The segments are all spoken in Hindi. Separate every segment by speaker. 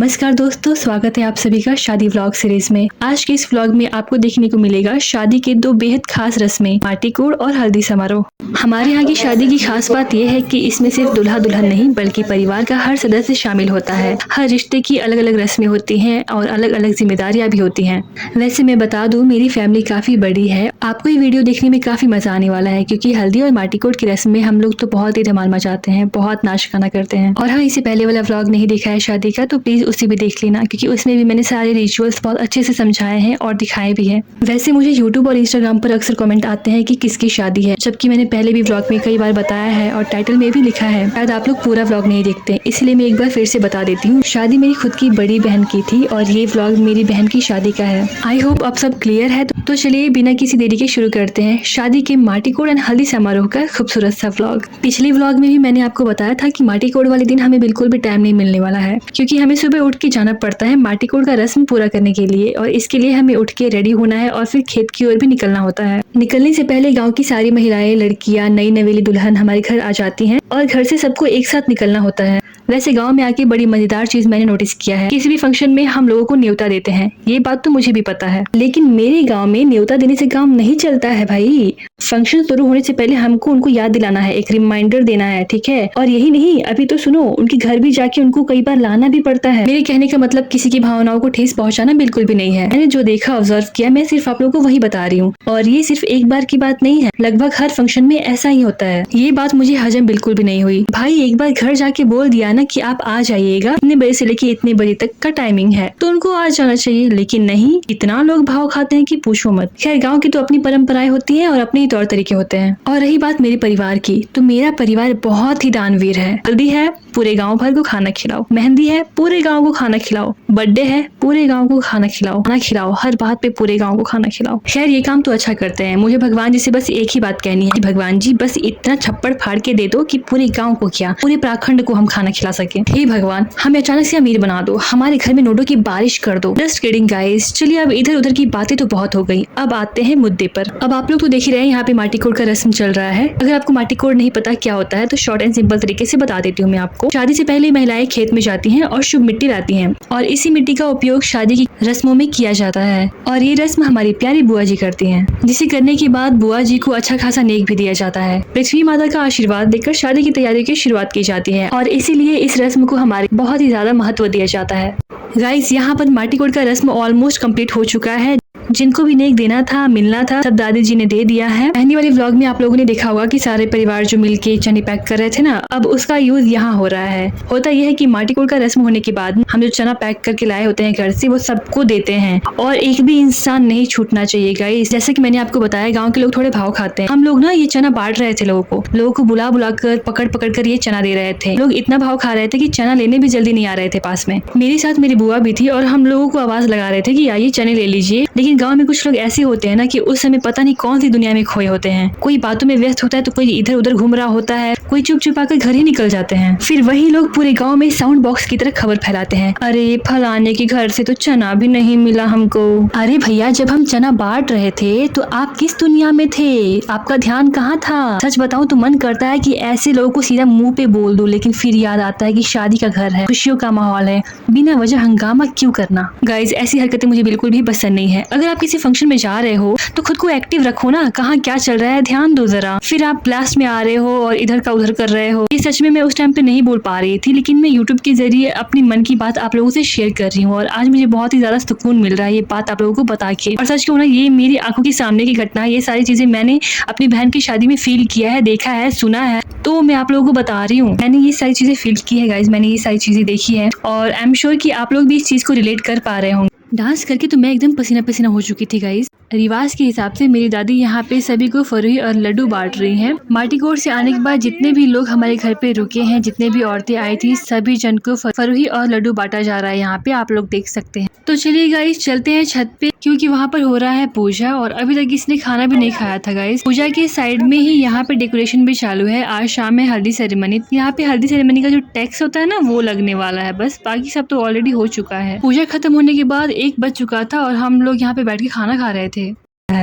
Speaker 1: नमस्कार दोस्तों, स्वागत है आप सभी का शादी व्लॉग सीरीज में। आज के इस व्लॉग में आपको देखने को मिलेगा शादी के दो बेहद खास रस्में, माटी कोड़ और हल्दी समारोह। हमारे यहाँ की शादी की खास बात यह है कि इसमें सिर्फ दूल्हा दुल्हन नहीं बल्कि परिवार का हर सदस्य शामिल होता है। हर रिश्ते की अलग अलग रस्में होती हैं और अलग अलग जिम्मेदारियाँ भी होती हैं। वैसे मैं बता दूं, मेरी फैमिली काफी बड़ी है। आपको ये वीडियो देखने में काफी मजा आने वाला है क्योंकि हल्दी और माटी कोड़ की रस्म में हम लोग तो बहुत ही धमाल मचाते हैं, बहुत नाच गाना करते हैं। और हाँ, इससे पहले वाला व्लॉग नहीं देखा है शादी का तो प्लीज उसे भी देख लेना क्योंकि उसमें भी मैंने सारे रिचुअल्स बहुत अच्छे से समझाए हैं और दिखाए भी हैं। वैसे मुझे यूट्यूब और इंस्टाग्राम पर अक्सर कमेंट आते हैं कि किसकी शादी है, जबकि मैंने पहले भी व्लॉग में कई बार बताया है और टाइटल में भी लिखा है। शायद आप लोग पूरा व्लॉग नहीं देखते, इसलिए मैं एक बार फिर से बता देती हूँ। शादी मेरी खुद की बड़ी बहन की थी और ये व्लॉग मेरी बहन की शादी का है। आई होप अब सब क्लियर है। तो चलिए बिना किसी देरी के शुरू करते हैं शादी के माटी कोड़ एंड हल्दी समारोह का खूबसूरत सा व्लॉग। पिछले व्लॉग में भी मैंने आपको बताया था कि माटी कोड़ वाले दिन हमें बिल्कुल भी टाइम नहीं मिलने वाला है क्योंकि हमें सुबह उठ के जाना पड़ता है माटी कोड़ का रस्म पूरा करने के लिए, और इसके लिए हमें उठ के रेडी होना है और फिर खेत की ओर भी निकलना होता है। निकलने से पहले गांव की सारी महिलाएं, लड़कियां, नई नवेली दुल्हन हमारे घर आ जाती हैं और घर से सबको एक साथ निकलना होता है। वैसे गांव में आके बड़ी मजेदार चीज मैंने नोटिस किया है, किसी भी फंक्शन में हम लोगों को न्योता देते हैं। ये बात तो मुझे भी पता है, लेकिन मेरे गांव में न्योता देने से काम नहीं चलता है भाई। फंक्शन शुरू होने से पहले हमको उनको याद दिलाना है, एक रिमाइंडर देना है, ठीक है। और यही नहीं, अभी तो सुनो, उनके घर भी जाके उनको कई बार लाना भी पड़ता है। मेरे कहने का मतलब किसी की भावनाओं को ठेस पहुंचाना बिल्कुल भी नहीं है। मैंने जो देखा, ऑब्जर्व किया, मैं सिर्फ आप लोगों को वही बता रही हूँ। और ये सिर्फ एक बार की बात नहीं है, लगभग हर फंक्शन में ऐसा ही होता है। ये बात मुझे हजम बिल्कुल भी नहीं हुई। भाई एक बार घर जाके बोल दिया ना कि आप आ जाइएगा, इतने बजे से लेके इतने बजे तक का टाइमिंग है, तो उनको आ जाना चाहिए। लेकिन नहीं, इतना लोग भाव खाते हैं कि पूछो मत। खैर, गांव की तो अपनी परंपराएं होती हैं और अपने ही तौर तरीके होते हैं। और रही बात मेरे परिवार की, तो मेरा परिवार बहुत ही दानवीर है। हल्दी है, पूरे गांव भर को खाना खिलाओ। मेहंदी है, पूरे गांव को खाना खिलाओ। बर्थडे है, पूरे गांव को खाना खिलाओ। हर बात पे पूरे गांव को खाना खिलाओ। खैर, ये काम तो अच्छा करते हैं। मुझे भगवान जी से बस एक ही बात कहनी है, भगवान जी बस इतना छप्पड़ फाड़ के दे दो कि पूरे गांव को क्या, पूरे प्राखंड को हम खाना खिला सके। हे भगवान, हमें अचानक से अमीर बना दो, हमारे घर में नोटों की बारिश कर दो। Just kidding guys. चलिए, अब इधर उधर की बातें तो बहुत हो गई, अब आते हैं मुद्दे पर। अब आप लोग तो देख ही रहे हैं, यहाँ पे माटी कोड़ का रस्म चल रहा है। अगर आपको माटी कोड़ नहीं पता क्या होता है तो शॉर्ट एंड सिंपल तरीके से बता देती हूँ मैं आपको। शादी से पहले महिलाएं खेत में जाती हैं और शुभ मिट्टी लाती हैं और इसी मिट्टी का उपयोग शादी की रस्मों में किया जाता है। और ये रस्म हमारी प्यारी बुआ जी करती हैं, जिसे करने के बाद बुआ जी को अच्छा खासा नेक भी दिया जाता है। पृथ्वी माता का आशीर्वाद देकर शादी की तैयारियों की शुरुआत की जाती है और इसीलिए इस रस्म को हमारे बहुत ही ज्यादा महत्व दिया जाता है। गाइस, यहाँ पर माटी कोड़ का रस्म ऑलमोस्ट कंप्लीट हो चुका है। जिनको भी नेक देना था, मिलना था, सब दादी जी ने दे दिया है। पहले वाले व्लॉग में आप लोगों ने देखा होगा कि सारे परिवार जो मिलके चने पैक कर रहे थे ना, अब उसका यूज यहाँ हो रहा है। होता यह है कि माटी कोड़ का रस्म होने के बाद हम जो चना पैक करके लाए होते हैं घर से, वो सबको देते हैं और एक भी इंसान नहीं छूटना चाहिए गाइस। जैसे कि मैंने आपको बताया, गाँव के लोग थोड़े भाव खाते हैं। हम लोग ना ये चना बांट रहे थे, लोगों को बुला बुला कर, पकड़ पकड़ कर ये चना दे रहे थे। लोग इतना भाव खा रहे थे कि चना लेने भी जल्दी नहीं आ रहे थे पास में। मेरे साथ मेरी बुआ भी थी और हम लोगों को आवाज लगा रहे थे कि आइए चने ले लीजिए। लेकिन गाँव में कुछ लोग ऐसे होते हैं ना कि उस समय पता नहीं कौन सी दुनिया में खोए होते हैं। कोई बातों में व्यस्त होता है तो कोई इधर उधर घूम रहा होता है, कोई चुप चुपा कर घर ही निकल जाते हैं। फिर वही लोग पूरे गांव में साउंड बॉक्स की तरह खबर फैलाते हैं, अरे फलाने के घर से तो चना भी नहीं मिला हमको। अरे भैया, जब हम चना बांट रहे थे तो आप किस दुनिया में थे? आपका ध्यान कहाँ था? सच बताऊं तो मन करता है कि ऐसे लोगों को सीधा मुंह पे बोल दूं, लेकिन फिर याद आता है कि शादी का घर है, खुशियों का माहौल है, बिना वजह हंगामा क्यों करना। गाइज, ऐसी हरकतें मुझे बिल्कुल भी पसंद नहीं है। अगर आप किसी फंक्शन में जा रहे हो तो खुद को एक्टिव रखो ना, कहाँ क्या चल रहा है ध्यान दो जरा। फिर आप लास्ट में आ रहे हो और इधर का उधर कर रहे हो। ये सच में मैं उस टाइम पे नहीं बोल पा रही थी, लेकिन मैं यूट्यूब के जरिए अपनी मन की बात आप लोगों से शेयर कर रही हूँ और आज मुझे बहुत ही ज्यादा सुकून मिल रहा है ये बात आप लोगों को बता के। और सच कहूं ना, ये मेरी आंखों के सामने की घटना है। ये सारी चीजें मैंने अपनी बहन की शादी में फील किया है, देखा है, सुना है, तो मैं आप लोगों को बता रही हूँ। मैंने ये सारी चीजें फील की है गाइज, मैंने ये सारी चीजें देखी है और आई एम श्योर कि आप लोग भी इस चीज को रिलेट कर पा रहे होंगे। डांस करके तो मैं एकदम पसीना पसीना हो चुकी थी गाइज। रिवाज के हिसाब से मेरी दादी यहाँ पे सभी को फरुई और लड्डू बांट रही हैं। माटी कोड़ से आने के बाद जितने भी लोग हमारे घर पे रुके हैं, जितने भी औरतें आई थी, सभी जन को फरुई और लड्डू बांटा जा रहा है। यहाँ पे आप लोग देख सकते हैं। तो चलिए गाइस, चलते हैं छत पे क्योंकि वहाँ पर हो रहा है पूजा और अभी तक इसने खाना भी नहीं खाया था गाइस। पूजा के साइड में ही यहाँ पे डेकोरेशन भी चालू है। आज शाम में हल्दी सेरेमनी। यहाँ पे हल्दी सेरेमनी का जो टैक्स होता है ना, वो लगने वाला है बस, बाकी सब तो ऑलरेडी हो चुका है। पूजा खत्म होने के बाद 1 बज चुका था और हम लोग यहाँ पे बैठ के खाना खा रहे थे।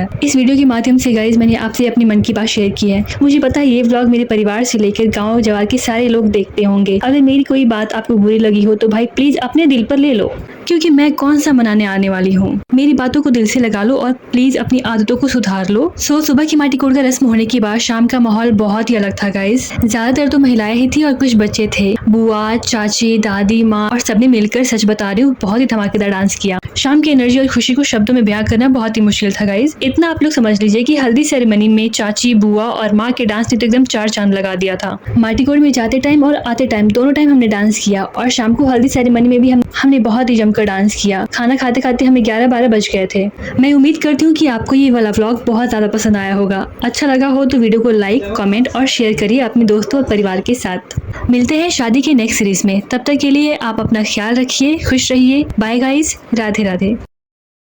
Speaker 1: है। इस वीडियो के माध्यम से गाइज मैंने आपसे अपनी मन की बात शेयर की है। मुझे पता है ये व्लॉग मेरे परिवार से लेकर गाँव जवार के सारे लोग देखते होंगे। अगर मेरी कोई बात आपको बुरी लगी हो तो भाई प्लीज अपने दिल पर ले लो, क्योंकि मैं कौन सा मनाने आने वाली हूँ। मेरी बातों को दिल से लगा लो और प्लीज अपनी आदतों को सुधार लो। सुबह की माटी कोड़ का रस्म होने के बाद शाम का माहौल बहुत ही अलग था गाइज। ज्यादातर तो महिलाएं ही थी और कुछ बच्चे थे। बुआ, चाची, दादी, माँ और सबने मिलकर सच बता रही हूँ बहुत ही धमाकेदार डांस किया। शाम की एनर्जी और खुशी को शब्दों में बयां करना बहुत ही मुश्किल था गाइज। इतना आप लोग समझ लीजिए कि हल्दी सेरेमनी में चाची, बुआ और माँ के डांस ने तो एकदम 4 चांद लगा दिया था। माटी कोड़ में जाते टाइम और आते टाइम दोनों टाइम हमने डांस किया और शाम को हल्दी सेरेमनी में भी हमने बहुत ही जमकर डांस किया। खाना खाते खाते हमें 11-12 बज गए थे। मैं उम्मीद करती हूँ कि आपको ये वाला व्लॉग बहुत ज्यादा पसंद आया होगा। अच्छा लगा हो तो वीडियो को लाइक, कमेंट और शेयर करिए अपने दोस्तों और परिवार के साथ। मिलते हैं शादी के नेक्स्ट सीरीज में। तब तक के लिए आप अपना ख्याल रखिए, खुश रहिए। Bye guys, Radhe Radhe.